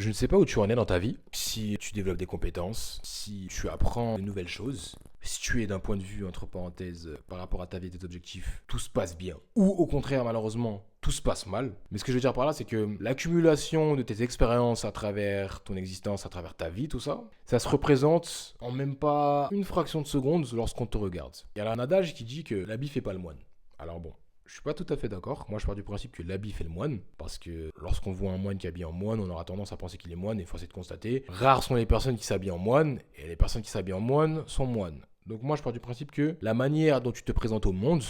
Je ne sais pas où tu en es dans ta vie, si tu développes des compétences, si tu apprends de nouvelles choses, si tu es d'un point de vue, entre parenthèses, par rapport à ta vie et tes objectifs, tout se passe bien. Ou au contraire, malheureusement, tout se passe mal. Mais ce que je veux dire par là, c'est que l'accumulation de tes expériences à travers ton existence, à travers ta vie, tout ça, ça se représente en même pas une fraction de seconde lorsqu'on te regarde. Il y a un adage qui dit que l'habit fait pas le moine. Alors bon, je suis pas tout à fait d'accord. Moi, je pars du principe que l'habit fait le moine. Parce que lorsqu'on voit un moine qui est habillé en moine, on aura tendance à penser qu'il est moine. Et force est de constater, rares sont les personnes qui s'habillent en moine. Et les personnes qui s'habillent en moine sont moines. Donc moi, je pars du principe que la manière dont tu te présentes au monde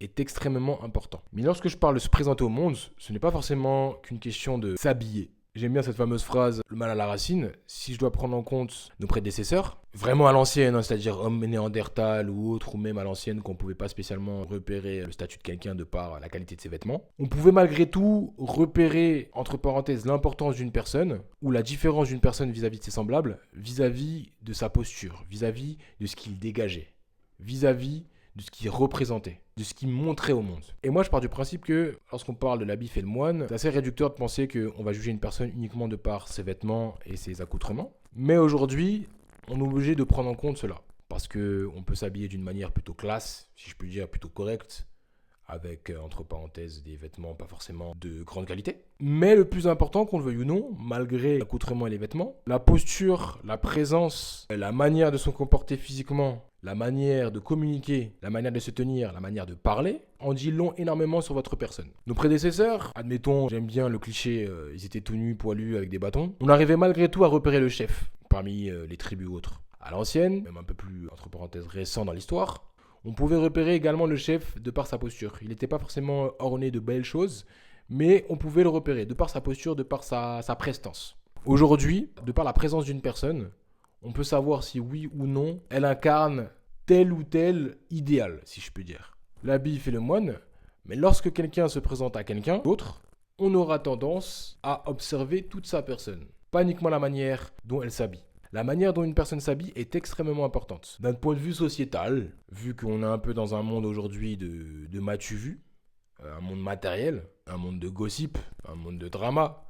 est extrêmement important. Mais lorsque je parle de se présenter au monde, ce n'est pas forcément qu'une question de s'habiller. J'aime bien cette fameuse phrase, le mal à la racine. Si je dois prendre en compte nos prédécesseurs, vraiment à l'ancienne, hein, c'est-à-dire homme néandertal ou autre, ou même à l'ancienne, qu'on ne pouvait pas spécialement repérer le statut de quelqu'un de par la qualité de ses vêtements, on pouvait malgré tout repérer, entre parenthèses, l'importance d'une personne, ou la différence d'une personne vis-à-vis de ses semblables, vis-à-vis de sa posture, vis-à-vis de ce qu'il dégageait, vis-à-vis de ce qu'il représentait, de ce qu'il montrait au monde. Et moi, je pars du principe que, lorsqu'on parle de l'habit fait le moine, c'est assez réducteur de penser qu'on va juger une personne uniquement de par ses vêtements et ses accoutrements. Mais aujourd'hui, on est obligé de prendre en compte cela. Parce qu'on peut s'habiller d'une manière plutôt classe, si je puis dire, plutôt correcte, avec, entre parenthèses, des vêtements pas forcément de grande qualité. Mais le plus important, qu'on le veuille ou non, malgré l'accoutrement et les vêtements, la posture, la présence, la manière de se comporter physiquement, la manière de communiquer, la manière de se tenir, la manière de parler, en dit long énormément sur votre personne. Nos prédécesseurs, admettons, j'aime bien le cliché, ils étaient tout nus, poilus, avec des bâtons, on arrivait malgré tout à repérer le chef, parmi les tribus autres. À l'ancienne, même un peu plus, entre parenthèses, récent dans l'histoire, on pouvait repérer également le chef de par sa posture. Il n'était pas forcément orné de belles choses, mais on pouvait le repérer de par sa posture, de par sa prestance. Aujourd'hui, de par la présence d'une personne, on peut savoir si oui ou non elle incarne tel ou tel idéal, si je puis dire. L'habit fait le moine, mais lorsque quelqu'un se présente à quelqu'un d'autre, on aura tendance à observer toute sa personne, pas uniquement la manière dont elle s'habille. La manière dont une personne s'habille est extrêmement importante. D'un point de vue sociétal, vu qu'on est un peu dans un monde aujourd'hui de matu vu, un monde matériel, un monde de gossip, un monde de drama,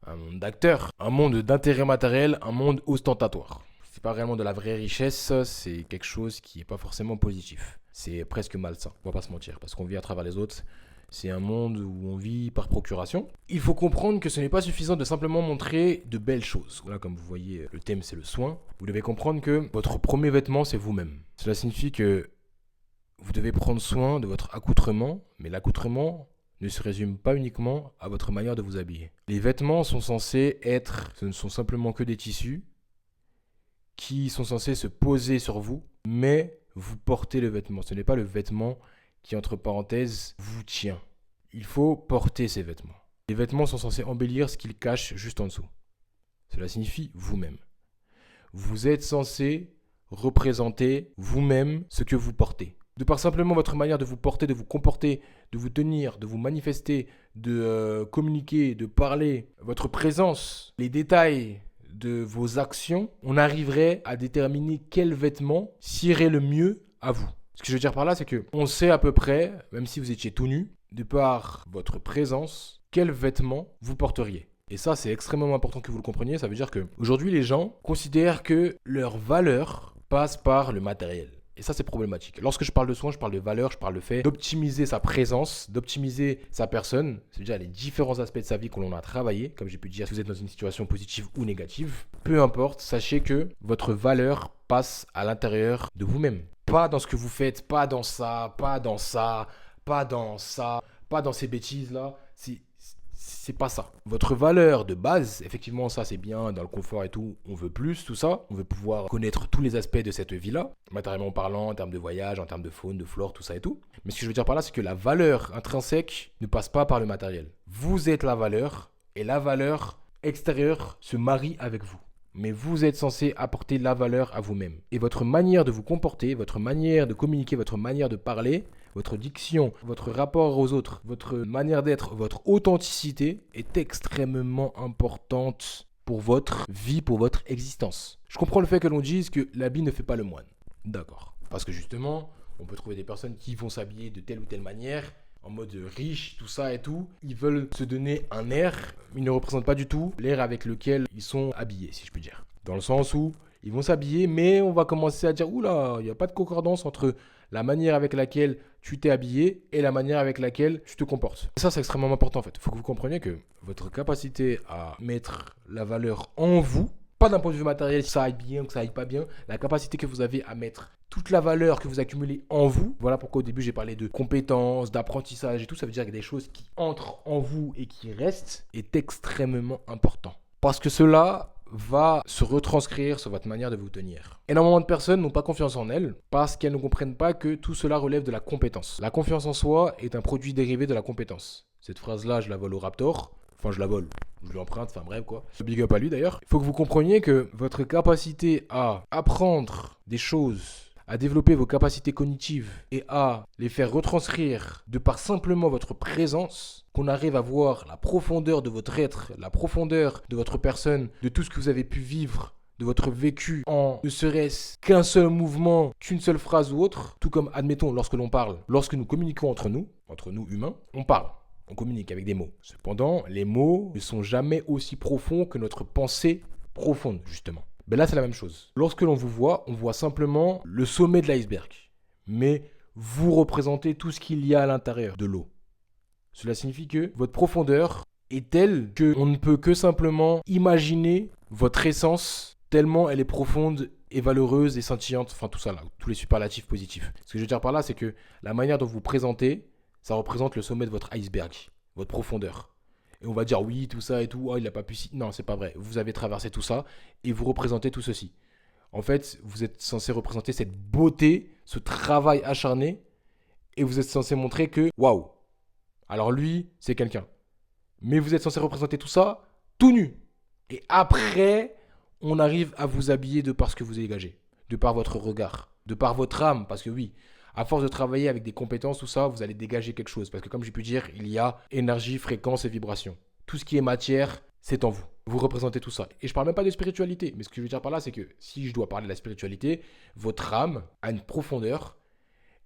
un monde d'acteurs, un monde d'intérêt matériel, un monde ostentatoire. C'est pas réellement de la vraie richesse, c'est quelque chose qui est pas forcément positif. C'est presque malsain, on va pas se mentir, parce qu'on vit à travers les autres. C'est un monde où on vit par procuration. Il faut comprendre que ce n'est pas suffisant de simplement montrer de belles choses. Voilà, comme vous voyez, le thème c'est le soin. Vous devez comprendre que votre premier vêtement c'est vous-même. Cela signifie que vous devez prendre soin de votre accoutrement, mais l'accoutrement ne se résume pas uniquement à votre manière de vous habiller. Les vêtements sont censés être, ce ne sont simplement que des tissus qui sont censés se poser sur vous, mais vous portez le vêtement. Ce n'est pas le vêtement qui, entre parenthèses, vous tient. Il faut porter ces vêtements. Les vêtements sont censés embellir ce qu'ils cachent juste en dessous. Cela signifie vous-même. Vous êtes censé représenter vous-même ce que vous portez. De par simplement votre manière de vous porter, de vous comporter, de vous tenir, de vous manifester, de communiquer, de parler, votre présence, les détails de vos actions, on arriverait à déterminer quel vêtement s'irait le mieux à vous. Ce que je veux dire par là, c'est que on sait à peu près, même si vous étiez tout nu, de par votre présence, quel vêtement vous porteriez. Et ça, c'est extrêmement important que vous le compreniez. Ça veut dire que aujourd'hui, les gens considèrent que leur valeur passe par le matériel. Et ça, c'est problématique. Lorsque je parle de soin, je parle de valeur, je parle de fait d'optimiser sa présence, d'optimiser sa personne. C'est-à-dire les différents aspects de sa vie que l'on a travaillé. Comme j'ai pu dire, si vous êtes dans une situation positive ou négative, peu importe, sachez que votre valeur passe à l'intérieur de vous-même. Pas dans ce que vous faites, pas dans ça, pas dans ça, pas dans ça, pas dans ces bêtises-là. C'est pas ça. Votre valeur de base, effectivement, ça c'est bien, dans le confort et tout, on veut plus, tout ça. On veut pouvoir connaître tous les aspects de cette vie-là, matériellement parlant, en termes de voyage, en termes de faune, de flore, tout ça et tout. Mais ce que je veux dire par là, c'est que la valeur intrinsèque ne passe pas par le matériel. Vous êtes la valeur, et la valeur extérieure se marie avec vous. Mais vous êtes censé apporter la valeur à vous-même. Et votre manière de vous comporter, votre manière de communiquer, votre manière de parler, votre diction, votre rapport aux autres, votre manière d'être, votre authenticité est extrêmement importante pour votre vie, pour votre existence. Je comprends le fait que l'on dise que l'habit ne fait pas le moine. D'accord. Parce que justement, on peut trouver des personnes qui vont s'habiller de telle ou telle manière en mode riche, tout ça et tout, ils veulent se donner un air, mais ils ne représentent pas du tout l'air avec lequel ils sont habillés, si je puis dire. Dans le sens où ils vont s'habiller, mais on va commencer à dire, oula, il n'y a pas de concordance entre la manière avec laquelle tu t'es habillé et la manière avec laquelle tu te comportes. Et ça, c'est extrêmement important en fait. Il faut que vous compreniez que votre capacité à mettre la valeur en vous, pas d'un point de vue matériel, que ça aille bien ou que ça aille pas bien, la capacité que vous avez à mettre toute la valeur que vous accumulez en vous, voilà pourquoi au début j'ai parlé de compétences, d'apprentissage et tout, ça veut dire qu'il y a des choses qui entrent en vous et qui restent, est extrêmement important. Parce que cela va se retranscrire sur votre manière de vous tenir. Énormément de personnes n'ont pas confiance en elles parce qu'elles ne comprennent pas que tout cela relève de la compétence. La confiance en soi est un produit dérivé de la compétence. Cette phrase-là, je la vole au Raptor. Enfin, je la vole. Je lui emprunte, enfin bref quoi. Big up à lui d'ailleurs. Il faut que vous compreniez que votre capacité à apprendre des choses, à développer vos capacités cognitives et à les faire retranscrire de par simplement votre présence, qu'on arrive à voir la profondeur de votre être, la profondeur de votre personne, de tout ce que vous avez pu vivre, de votre vécu en ne serait-ce qu'un seul mouvement, qu'une seule phrase ou autre, tout comme admettons lorsque l'on parle, lorsque nous communiquons entre nous humains, on parle. On communique avec des mots. Cependant, les mots ne sont jamais aussi profonds que notre pensée profonde, justement. Ben là, c'est la même chose. Lorsque l'on vous voit, on voit simplement le sommet de l'iceberg. Mais vous représentez tout ce qu'il y a à l'intérieur de l'eau. Cela signifie que votre profondeur est telle qu'on ne peut que simplement imaginer votre essence tellement elle est profonde et valeureuse et scintillante. Enfin, tout ça là, tous les superlatifs positifs. Ce que je veux dire par là, c'est que la manière dont vous vous présentez, ça représente le sommet de votre iceberg, votre profondeur. Et on va dire oui, tout ça et tout, oh, il n'a pas pu... Non, c'est pas vrai. Vous avez traversé tout ça et vous représentez tout ceci. En fait, vous êtes censé représenter cette beauté, ce travail acharné, et vous êtes censé montrer que, waouh, alors lui, c'est quelqu'un. Mais vous êtes censé représenter tout ça tout nu. Et après, on arrive à vous habiller de par ce que vous dégagez, de par votre regard, de par votre âme, parce que oui, à force de travailler avec des compétences, tout ça, vous allez dégager quelque chose. Parce que comme j'ai pu dire, il y a énergie, fréquence et vibration. Tout ce qui est matière, c'est en vous. Vous représentez tout ça. Et je ne parle même pas de spiritualité. Mais ce que je veux dire par là, c'est que si je dois parler de la spiritualité, votre âme a une profondeur.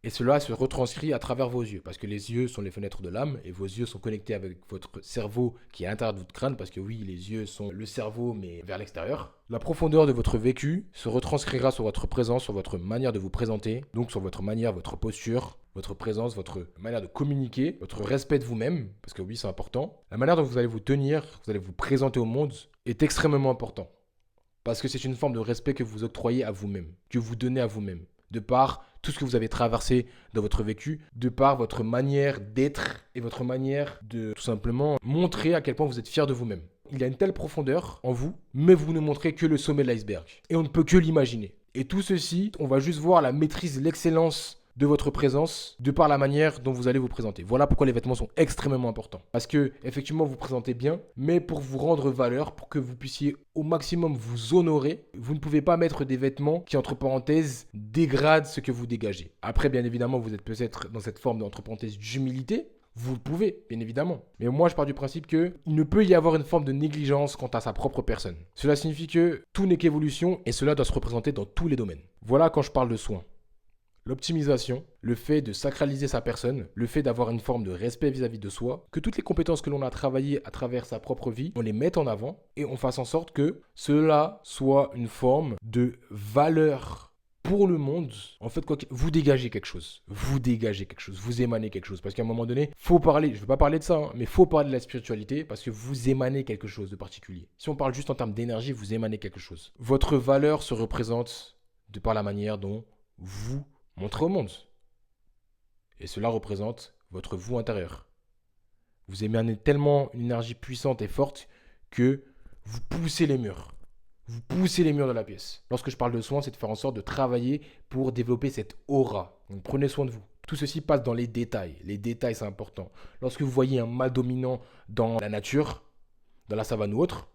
Et cela se retranscrit à travers vos yeux. Parce que les yeux sont les fenêtres de l'âme. Et vos yeux sont connectés avec votre cerveau qui est à l'intérieur de votre crâne. Parce que oui, les yeux sont le cerveau, mais vers l'extérieur. La profondeur de votre vécu se retranscrira sur votre présence, sur votre manière de vous présenter. Donc sur votre manière, votre posture, votre présence, votre manière de communiquer, votre respect de vous-même. Parce que oui, c'est important. La manière dont vous allez vous tenir, vous allez vous présenter au monde est extrêmement important. Parce que c'est une forme de respect que vous octroyez à vous-même. Que vous donnez à vous-même. De par tout ce que vous avez traversé dans votre vécu, de par votre manière d'être et votre manière de tout simplement montrer à quel point vous êtes fier de vous-même. Il y a une telle profondeur en vous, mais vous ne montrez que le sommet de l'iceberg. Et on ne peut que l'imaginer. Et tout ceci, on va juste voir la maîtrise, l'excellence de votre présence de par la manière dont vous allez vous présenter. Voilà pourquoi les vêtements sont extrêmement importants. Parce que effectivement vous vous présentez bien, mais pour vous rendre valeur, pour que vous puissiez au maximum vous honorer, vous ne pouvez pas mettre des vêtements qui entre parenthèses dégradent ce que vous dégagez. Après bien évidemment vous êtes peut-être dans cette forme entre parenthèses d'humilité. Vous le pouvez, bien évidemment. Mais moi, je pars du principe qu'il ne peut y avoir une forme de négligence quant à sa propre personne. Cela signifie que tout n'est qu'évolution et cela doit se représenter dans tous les domaines. Voilà quand je parle de soins. L'optimisation, le fait de sacraliser sa personne, le fait d'avoir une forme de respect vis-à-vis de soi, que toutes les compétences que l'on a travaillées à travers sa propre vie, on les mette en avant et on fasse en sorte que cela soit une forme de valeur pour le monde. En fait, vous dégagez quelque chose, vous émanez quelque chose. Parce qu'à un moment donné, faut parler, je ne veux pas parler de ça, mais faut parler de la spiritualité parce que vous émanez quelque chose de particulier. Si on parle juste en termes d'énergie, vous émanez quelque chose. Votre valeur se représente de par la manière dont vous montrez au monde. Et cela représente votre vous intérieur. Vous émanez tellement une énergie puissante et forte que vous poussez les murs. Vous poussez les murs de la pièce. Lorsque je parle de soin, c'est de faire en sorte de travailler pour développer cette aura. Donc prenez soin de vous. Tout ceci passe dans les détails. Les détails, c'est important. Lorsque vous voyez un mâle dominant dans la nature, dans la savane ou autre,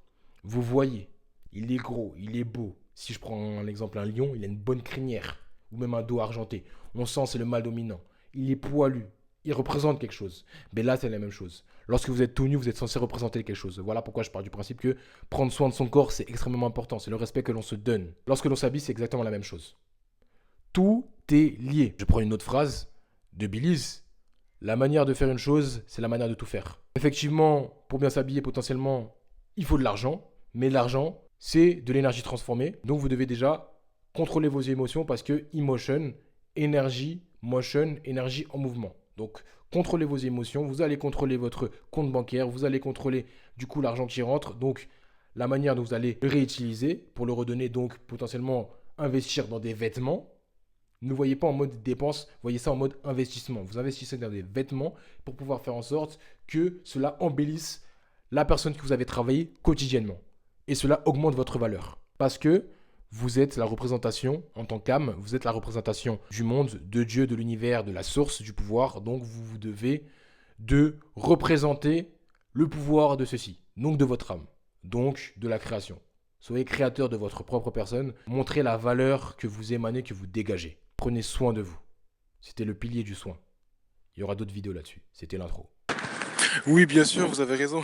vous voyez, il est gros, il est beau. Si je prends l'exemple un lion, il a une bonne crinière. Ou même un dos argenté. On sent c'est le mâle dominant. Il est poilu. Il représente quelque chose. Mais là, c'est la même chose. Lorsque vous êtes tout nu, vous êtes censé représenter quelque chose. Voilà pourquoi je pars du principe que prendre soin de son corps, c'est extrêmement important. C'est le respect que l'on se donne. Lorsque l'on s'habille, c'est exactement la même chose. Tout est lié. Je prends une autre phrase de Billys. La manière de faire une chose, c'est la manière de tout faire. Effectivement, pour bien s'habiller potentiellement, il faut de l'argent, mais l'argent, c'est de l'énergie transformée. Donc vous devez déjà contrôler vos émotions parce que emotion, énergie, motion, énergie en mouvement. Donc contrôlez vos émotions, vous allez contrôler votre compte bancaire, vous allez contrôler du coup l'argent qui rentre, donc la manière dont vous allez le réutiliser pour le redonner, donc potentiellement investir dans des vêtements. Ne voyez pas en mode dépense, voyez ça en mode investissement. Vous investissez dans des vêtements pour pouvoir faire en sorte que cela embellisse la personne que vous avez travaillé quotidiennement. Et cela augmente votre valeur. Parce que vous êtes la représentation, en tant qu'âme, vous êtes la représentation du monde, de Dieu, de l'univers, de la source du pouvoir. Donc vous devez de représenter le pouvoir de ceci, donc de votre âme, donc de la création. Soyez créateur de votre propre personne, montrez la valeur que vous émanez, que vous dégagez. Prenez soin de vous. C'était le pilier du soin. Il y aura d'autres vidéos là-dessus. C'était l'intro. Oui, bien sûr, vous avez raison.